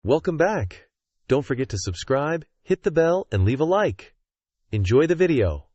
Welcome back. Don't forget to subscribe, hit the bell, and leave a like. Enjoy the video.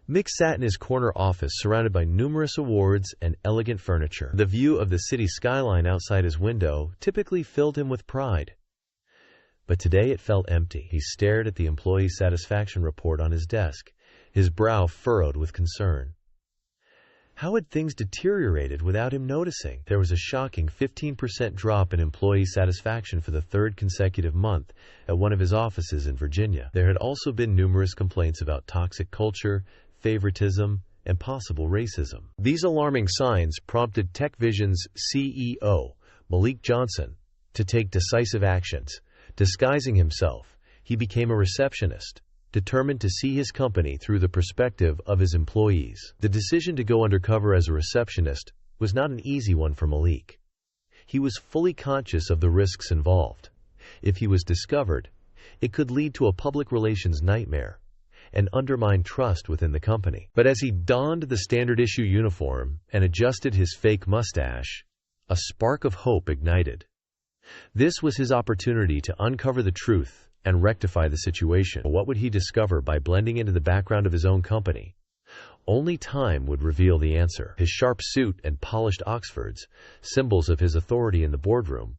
Mick sat in his corner office surrounded by numerous awards and elegant furniture. The view of the city skyline outside his window typically filled him with pride. But today it felt empty. He stared at the employee satisfaction report on his desk, his brow furrowed with concern. How had things deteriorated without him noticing? There was a shocking 15% drop in employee satisfaction for the third consecutive month at one of his offices in Virginia. There had also been numerous complaints about toxic culture, favoritism, and possible racism. These alarming signs prompted TechVision's CEO, Malik Johnson, to take decisive actions. Disguising himself, he became a receptionist, determined to see his company through the perspective of his employees. The decision to go undercover as a receptionist was not an easy one for Malik. He was fully conscious of the risks involved. If he was discovered, it could lead to a public relations nightmare and undermine trust within the company. But as he donned the standard-issue uniform and adjusted his fake mustache, a spark of hope ignited. This was his opportunity to uncover the truth and rectify the situation. What would he discover by blending into the background of his own company? Only time would reveal the answer. His sharp suit and polished Oxfords, symbols of his authority in the boardroom,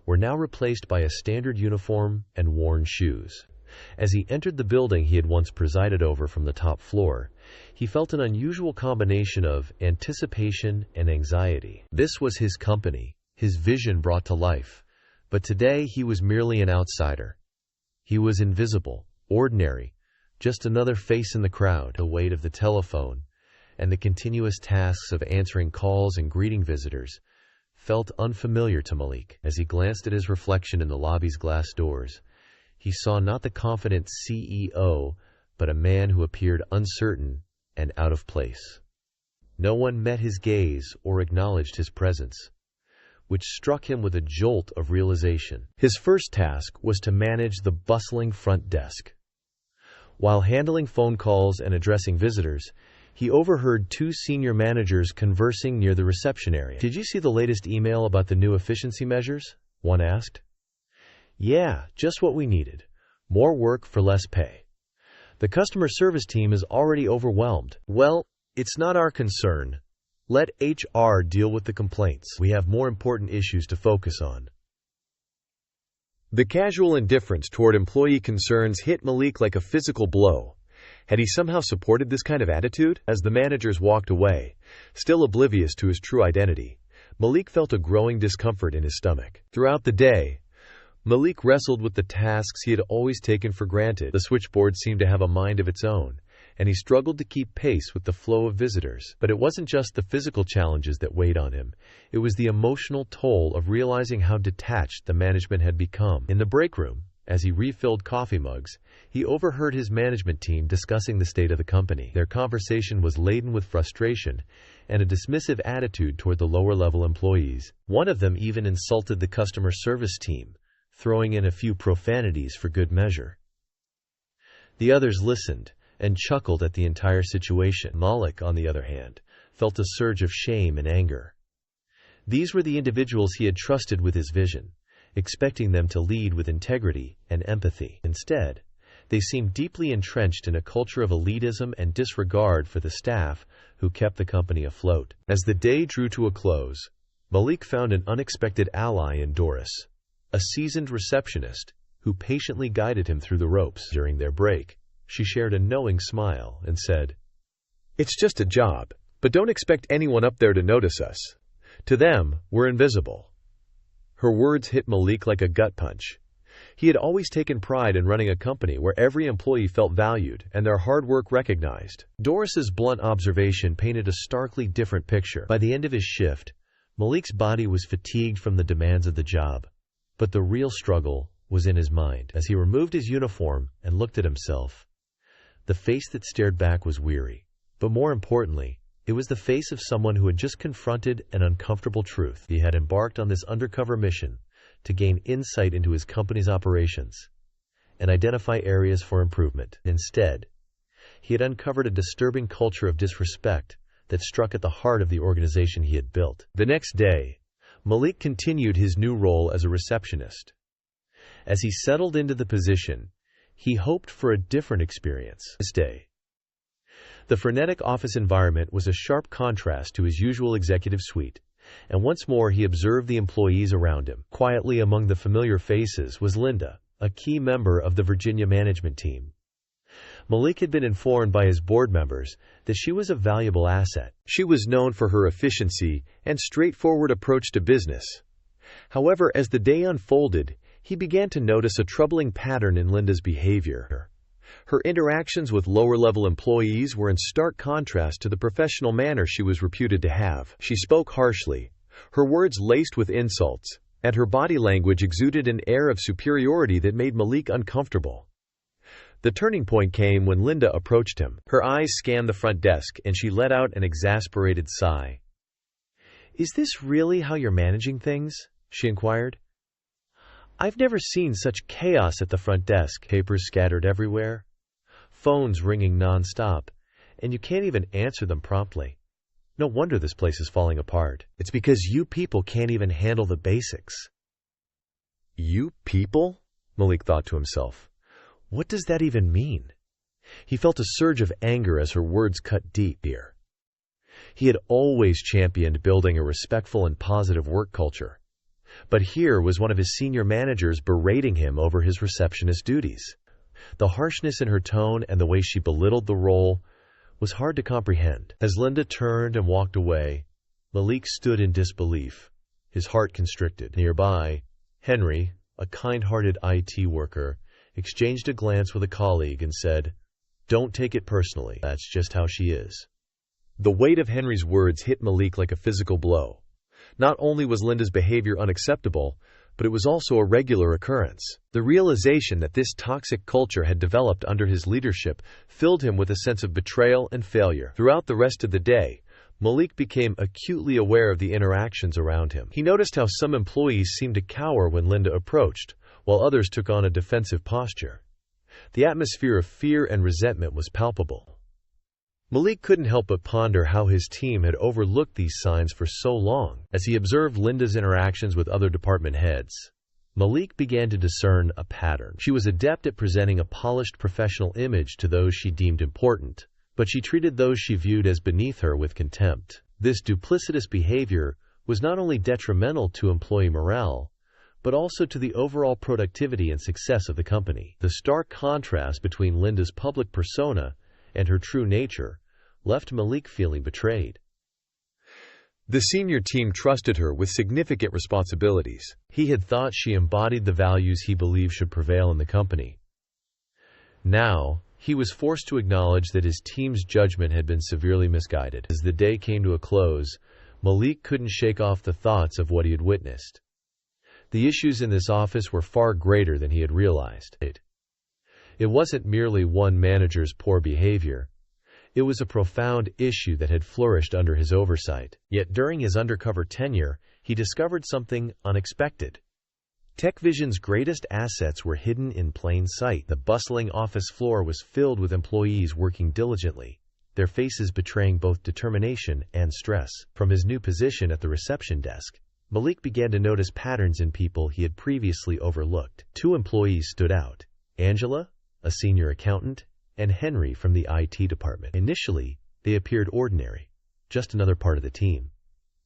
were now replaced by a standard uniform and worn shoes. As he entered the building he had once presided over from the top floor, he felt an unusual combination of anticipation and anxiety. This was his company, his vision brought to life, but today he was merely an outsider. He was invisible, ordinary, just another face in the crowd. The weight of the telephone and the continuous tasks of answering calls and greeting visitors felt unfamiliar to Malik. As he glanced at his reflection in the lobby's glass doors, he saw not the confident CEO, but a man who appeared uncertain and out of place. No one met his gaze or acknowledged his presence, which struck him with a jolt of realization. His first task was to manage the bustling front desk. While handling phone calls and addressing visitors, he overheard two senior managers conversing near the reception area. "Did you see the latest email about the new efficiency measures?" one asked. "Yeah, just what we needed. More work for less pay. The customer service team is already overwhelmed." "Well, it's not our concern. Let HR deal with the complaints. We have more important issues to focus on." The casual indifference toward employee concerns hit Malik like a physical blow. Had he somehow supported this kind of attitude? As the managers walked away, still oblivious to his true identity, Malik felt a growing discomfort in his stomach. Throughout the day, Malik wrestled with the tasks he had always taken for granted. The switchboard seemed to have a mind of its own, and he struggled to keep pace with the flow of visitors. But it wasn't just the physical challenges that weighed on him. It was the emotional toll of realizing how detached the management had become. In the break room, as he refilled coffee mugs, he overheard his management team discussing the state of the company. Their conversation was laden with frustration and a dismissive attitude toward the lower-level employees. One of them even insulted the customer service team, throwing in a few profanities for good measure. The others listened and chuckled at the entire situation. Malik, on the other hand, felt a surge of shame and anger. These were the individuals he had trusted with his vision, expecting them to lead with integrity and empathy. Instead, they seemed deeply entrenched in a culture of elitism and disregard for the staff who kept the company afloat. As the day drew to a close, Malik found an unexpected ally in Doris, a seasoned receptionist who patiently guided him through the ropes. During their break, she shared a knowing smile and said, "It's just a job, but don't expect anyone up there to notice us. To them, we're invisible." Her words hit Malik like a gut punch. He had always taken pride in running a company where every employee felt valued and their hard work recognized. Doris's blunt observation painted a starkly different picture. By the end of his shift, Malik's body was fatigued from the demands of the job, but the real struggle was in his mind. As he removed his uniform and looked at himself, the face that stared back was weary, but more importantly, it was the face of someone who had just confronted an uncomfortable truth. He had embarked on this undercover mission to gain insight into his company's operations and identify areas for improvement. Instead, he had uncovered a disturbing culture of disrespect that struck at the heart of the organization he had built. The next day, Malik continued his new role as a receptionist. As he settled into the position, he hoped for a different experience. This day, the frenetic office environment was a sharp contrast to his usual executive suite, and once more he observed the employees around him. Quietly among the familiar faces was Linda, a key member of the Virginia management team. Malik had been informed by his board members that she was a valuable asset. She was known for her efficiency and straightforward approach to business. However, as the day unfolded, he began to notice a troubling pattern in Linda's behavior. Her interactions with lower-level employees were in stark contrast to the professional manner she was reputed to have. She spoke harshly, her words laced with insults, and her body language exuded an air of superiority that made Malik uncomfortable. The turning point came when Linda approached him. Her eyes scanned the front desk, and she let out an exasperated sigh. "Is this really how you're managing things?" she inquired. "I've never seen such chaos at the front desk. Papers scattered everywhere, phones ringing non-stop, and you can't even answer them promptly. No wonder this place is falling apart. It's because you people can't even handle the basics." "You people?" Malik thought to himself. What does that even mean? He felt a surge of anger as her words cut deep here. He had always championed building a respectful and positive work culture. But here was one of his senior managers berating him over his receptionist duties. The harshness in her tone and the way she belittled the role was hard to comprehend. As Linda turned and walked away, Malik stood in disbelief, his heart constricted. Nearby, Henry, a kind-hearted IT worker, exchanged a glance with a colleague and said, "Don't take it personally. That's just how she is." The weight of Henry's words hit Malik like a physical blow. Not only was Linda's behavior unacceptable, but it was also a regular occurrence. The realization that this toxic culture had developed under his leadership filled him with a sense of betrayal and failure. Throughout the rest of the day, Malik became acutely aware of the interactions around him. He noticed how some employees seemed to cower when Linda approached, while others took on a defensive posture. The atmosphere of fear and resentment was palpable. Malik couldn't help but ponder how his team had overlooked these signs for so long. As he observed Linda's interactions with other department heads, Malik began to discern a pattern. She was adept at presenting a polished professional image to those she deemed important, but she treated those she viewed as beneath her with contempt. This duplicitous behavior was not only detrimental to employee morale, but also to the overall productivity and success of the company. The stark contrast between Linda's public persona and her true nature left Malik feeling betrayed. The senior team trusted her with significant responsibilities. He had thought she embodied the values he believed should prevail in the company. Now, he was forced to acknowledge that his team's judgment had been severely misguided. As the day came to a close, Malik couldn't shake off the thoughts of what he had witnessed. The issues in this office were far greater than he had realized. It wasn't merely one manager's poor behavior. It was a profound issue that had flourished under his oversight. Yet during his undercover tenure, he discovered something unexpected. TechVision's greatest assets were hidden in plain sight. The bustling office floor was filled with employees working diligently, their faces betraying both determination and stress. From his new position at the reception desk, Malik began to notice patterns in people he had previously overlooked. Two employees stood out: Angela, a senior accountant, and Henry from the IT department. Initially, they appeared ordinary, just another part of the team.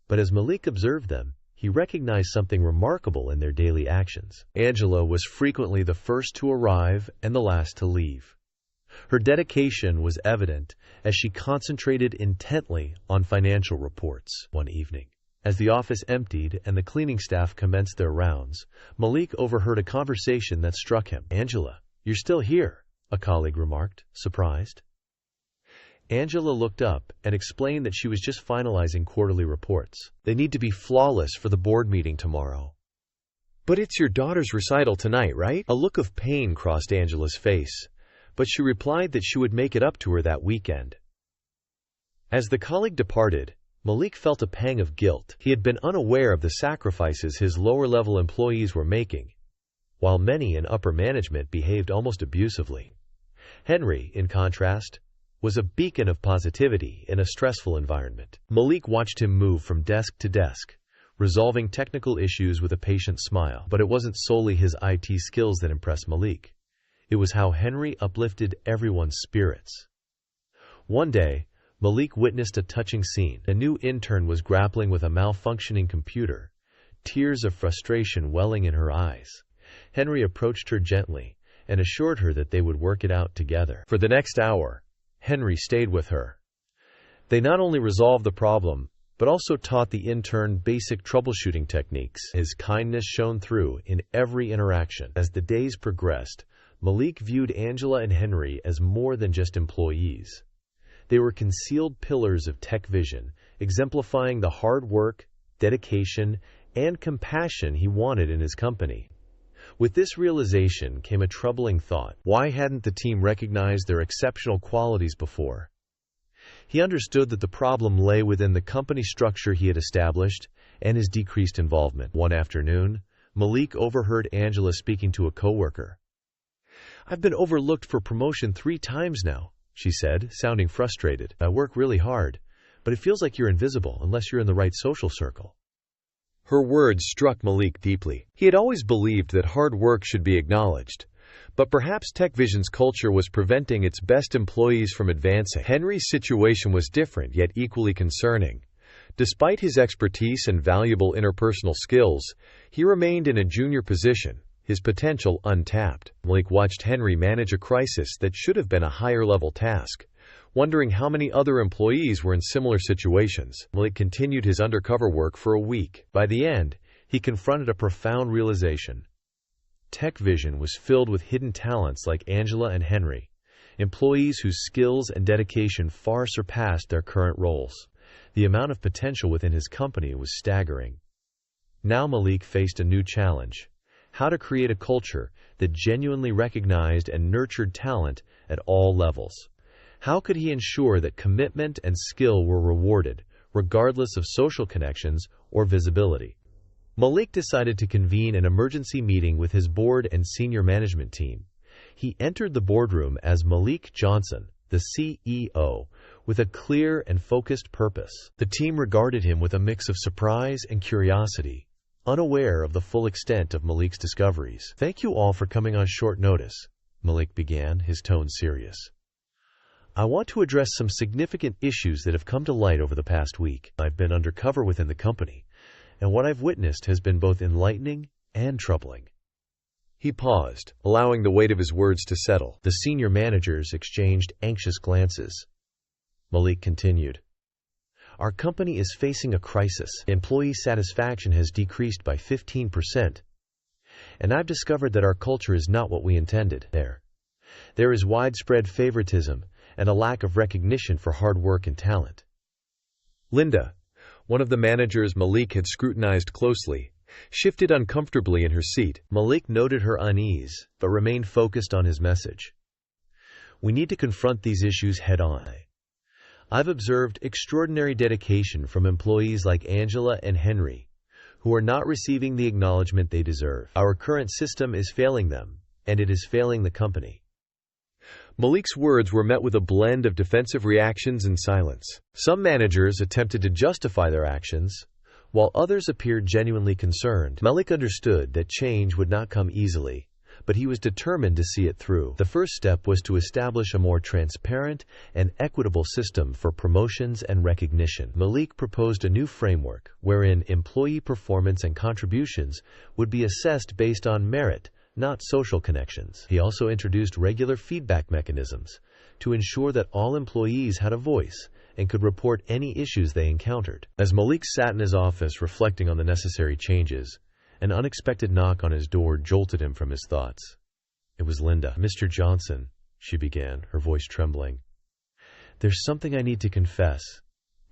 But as Malik observed them, he recognized something remarkable in their daily actions. Angela was frequently the first to arrive and the last to leave. Her dedication was evident as she concentrated intently on financial reports. One evening, as the office emptied and the cleaning staff commenced their rounds, Malik overheard a conversation that struck him. "Angela, you're still here," a colleague remarked, surprised. Angela looked up and explained that she was just finalizing quarterly reports. "They need to be flawless for the board meeting tomorrow." "But it's your daughter's recital tonight, right?" A look of pain crossed Angela's face, but she replied that she would make it up to her that weekend. As the colleague departed, Malik felt a pang of guilt. He had been unaware of the sacrifices his lower-level employees were making, while many in upper management behaved almost abusively. Henry, in contrast, was a beacon of positivity in a stressful environment. Malik watched him move from desk to desk, resolving technical issues with a patient smile. But it wasn't solely his IT skills that impressed Malik. It was how Henry uplifted everyone's spirits. One day, Malik witnessed a touching scene. A new intern was grappling with a malfunctioning computer, tears of frustration welling in her eyes. Henry approached her gently and assured her that they would work it out together. For the next hour, Henry stayed with her. They not only resolved the problem, but also taught the intern basic troubleshooting techniques. His kindness shone through in every interaction. As the days progressed, Malik viewed Angela and Henry as more than just employees. They were concealed pillars of tech vision, exemplifying the hard work, dedication, and compassion he wanted in his company. With this realization came a troubling thought. Why hadn't the team recognized their exceptional qualities before? He understood that the problem lay within the company structure he had established and his decreased involvement. One afternoon, Malik overheard Angela speaking to a coworker. "I've been overlooked for promotion 3 times now," she said, sounding frustrated. "I work really hard, but it feels like you're invisible unless you're in the right social circle." Her words struck Malik deeply. He had always believed that hard work should be acknowledged, but perhaps TechVision's culture was preventing its best employees from advancing. Henry's situation was different, yet equally concerning. Despite his expertise and valuable interpersonal skills, he remained in a junior position, his potential untapped. Malik watched Henry manage a crisis that should have been a higher-level task, wondering how many other employees were in similar situations. Malik continued his undercover work for a week. By the end, he confronted a profound realization. TechVision was filled with hidden talents like Angela and Henry, employees whose skills and dedication far surpassed their current roles. The amount of potential within his company was staggering. Now Malik faced a new challenge: how to create a culture that genuinely recognized and nurtured talent at all levels. How could he ensure that commitment and skill were rewarded, regardless of social connections or visibility? Malik decided to convene an emergency meeting with his board and senior management team. He entered the boardroom as Malik Johnson, the CEO, with a clear and focused purpose. The team regarded him with a mix of surprise and curiosity, unaware of the full extent of Malik's discoveries. "Thank you all for coming on short notice," Malik began, his tone serious. "I want to address some significant issues that have come to light over the past week. I've been undercover within the company, and what I've witnessed has been both enlightening and troubling." He paused, allowing the weight of his words to settle. The senior managers exchanged anxious glances. Malik continued. "Our company is facing a crisis. Employee satisfaction has decreased by 15%. And I've discovered that our culture is not what we intended. There is widespread favoritism and a lack of recognition for hard work and talent." Linda, one of the managers Malik had scrutinized closely, shifted uncomfortably in her seat. Malik noted her unease, but remained focused on his message. "We need to confront these issues head-on. I've observed extraordinary dedication from employees like Angela and Henry, who are not receiving the acknowledgement they deserve. Our current system is failing them, and it is failing the company." Malik's words were met with a blend of defensive reactions and silence. Some managers attempted to justify their actions, while others appeared genuinely concerned. Malik understood that change would not come easily, but he was determined to see it through. The first step was to establish a more transparent and equitable system for promotions and recognition. Malik proposed a new framework wherein employee performance and contributions would be assessed based on merit, not social connections. He also introduced regular feedback mechanisms to ensure that all employees had a voice and could report any issues they encountered. As Malik sat in his office reflecting on the necessary changes, an unexpected knock on his door jolted him from his thoughts. It was Linda. "Mr. Johnson," she began, her voice trembling. "There's something I need to confess.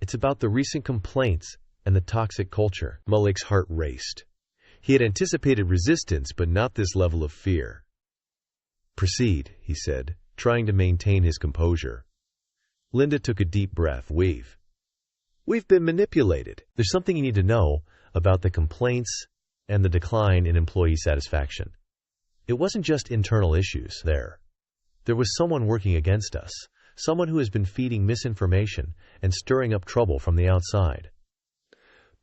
It's about the recent complaints and the toxic culture." Malik's heart raced. He had anticipated resistance, but not this level of fear. "Proceed," he said, trying to maintain his composure. Linda took a deep breath. We've been manipulated. There's something you need to know about the complaints and the decline in employee satisfaction. It wasn't just internal issues there. There was someone working against us, someone who has been feeding misinformation and stirring up trouble from the outside.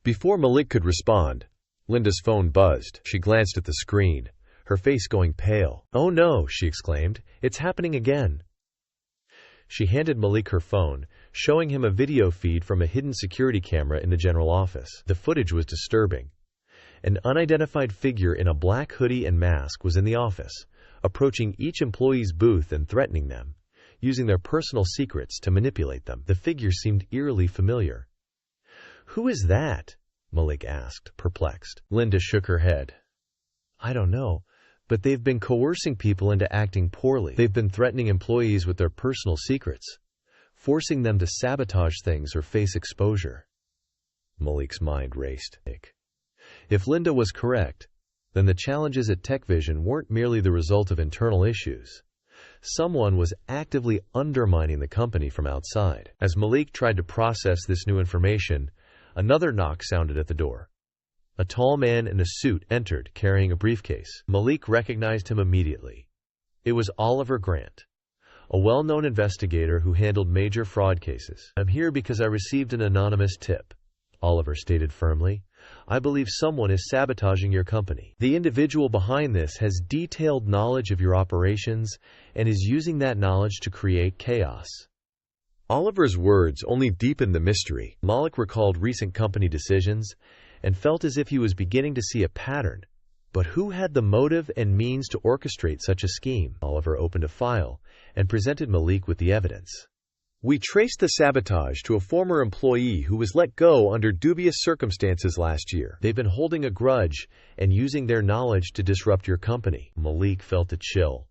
Before Malik could respond, Linda's phone buzzed. She glanced at the screen, her face going pale. "Oh no," she exclaimed. "It's happening again." She handed Malik her phone, showing him a video feed from a hidden security camera in the general office. The footage was disturbing. An unidentified figure in a black hoodie and mask was in the office, approaching each employee's booth and threatening them, using their personal secrets to manipulate them. The figure seemed eerily familiar. "Who is that?" Malik asked, perplexed. Linda shook her head. "I don't know, but they've been coercing people into acting poorly. They've been threatening employees with their personal secrets, forcing them to sabotage things or face exposure." Malik's mind raced. If Linda was correct, then the challenges at TechVision weren't merely the result of internal issues. Someone was actively undermining the company from outside. As Malik tried to process this new information, another knock sounded at the door. A tall man in a suit entered, carrying a briefcase. Malik recognized him immediately. It was Oliver Grant, a well-known investigator who handled major fraud cases. "I'm here because I received an anonymous tip," Oliver stated firmly. "I believe someone is sabotaging your company. The individual behind this has detailed knowledge of your operations and is using that knowledge to create chaos." Oliver's words only deepened the mystery. Malik recalled recent company decisions and felt as if he was beginning to see a pattern. But who had the motive and means to orchestrate such a scheme? Oliver opened a file and presented Malik with the evidence. "We traced the sabotage to a former employee who was let go under dubious circumstances last year. They've been holding a grudge and using their knowledge to disrupt your company." Malik felt a chill.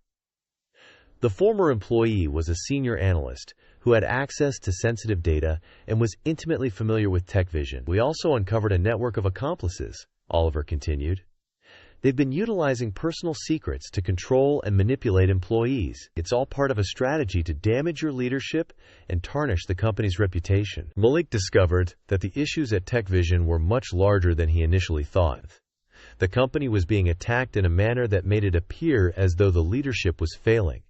The former employee was a senior analyst who had access to sensitive data and was intimately familiar with TechVision. "We also uncovered a network of accomplices," Oliver continued. "They've been utilizing personal secrets to control and manipulate employees. It's all part of a strategy to damage your leadership and tarnish the company's reputation." Malik discovered that the issues at TechVision were much larger than he initially thought. The company was being attacked in a manner that made it appear as though the leadership was failing.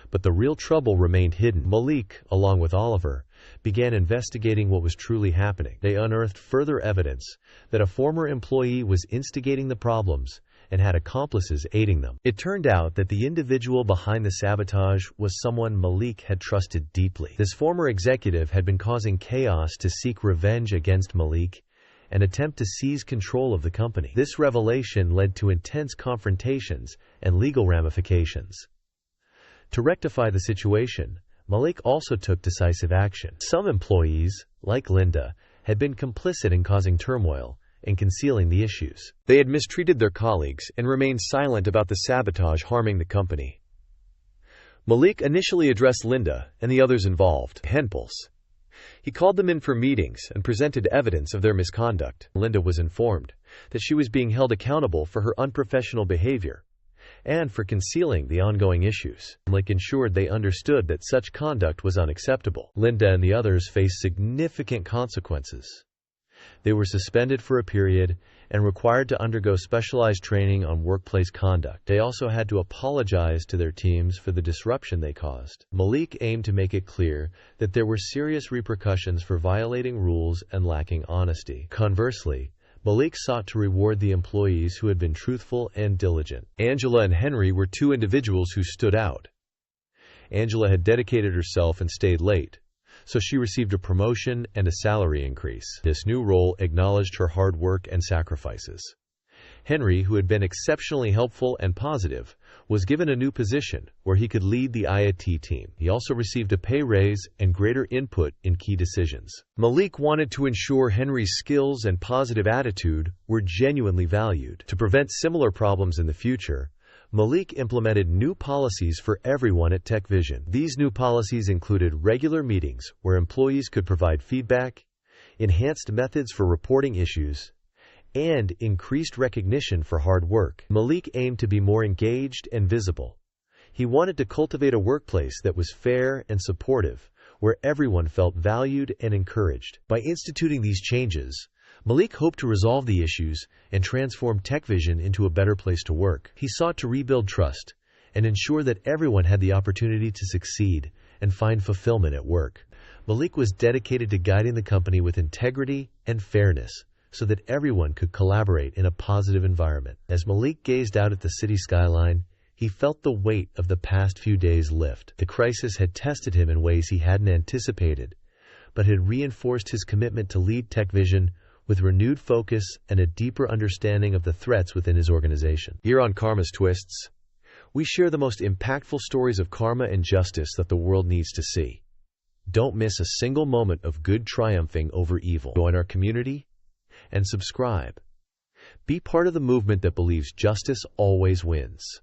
But the real trouble remained hidden. Malik, along with Oliver, began investigating what was truly happening. They unearthed further evidence that a former employee was instigating the problems and had accomplices aiding them. It turned out that the individual behind the sabotage was someone Malik had trusted deeply. This former executive had been causing chaos to seek revenge against Malik and attempt to seize control of the company. This revelation led to intense confrontations and legal ramifications. To rectify the situation, Malik also took decisive action. Some employees, like Linda, had been complicit in causing turmoil and concealing the issues. They had mistreated their colleagues and remained silent about the sabotage harming the company. Malik initially addressed Linda and the others involved, Henpels. He called them in for meetings and presented evidence of their misconduct. Linda was informed that she was being held accountable for her unprofessional behavior and for concealing the ongoing issues. Malik ensured they understood that such conduct was unacceptable. Linda and the others faced significant consequences. They were suspended for a period and required to undergo specialized training on workplace conduct. They also had to apologize to their teams for the disruption they caused. Malik aimed to make it clear that there were serious repercussions for violating rules and lacking honesty. Conversely, Malik sought to reward the employees who had been truthful and diligent. Angela and Henry were two individuals who stood out. Angela had dedicated herself and stayed late, so she received a promotion and a salary increase. This new role acknowledged her hard work and sacrifices. Henry, who had been exceptionally helpful and positive, was given a new position where he could lead the IT team. He also received a pay raise and greater input in key decisions. Malik wanted to ensure Henry's skills and positive attitude were genuinely valued. To prevent similar problems in the future, Malik implemented new policies for everyone at TechVision. These new policies included regular meetings where employees could provide feedback, enhanced methods for reporting issues, and increased recognition for hard work. Malik aimed to be more engaged and visible. He wanted to cultivate a workplace that was fair and supportive, where everyone felt valued and encouraged. By instituting these changes, Malik hoped to resolve the issues and transform TechVision into a better place to work. He sought to rebuild trust and ensure that everyone had the opportunity to succeed and find fulfillment at work. Malik was dedicated to guiding the company with integrity and fairness so that everyone could collaborate in a positive environment. As Malik gazed out at the city skyline, he felt the weight of the past few days lift. The crisis had tested him in ways he hadn't anticipated, but had reinforced his commitment to lead TechVision with renewed focus and a deeper understanding of the threats within his organization. Here on Karma's Twists, we share the most impactful stories of karma and justice that the world needs to see. Don't miss a single moment of good triumphing over evil. Join our community and subscribe. Be part of the movement that believes justice always wins.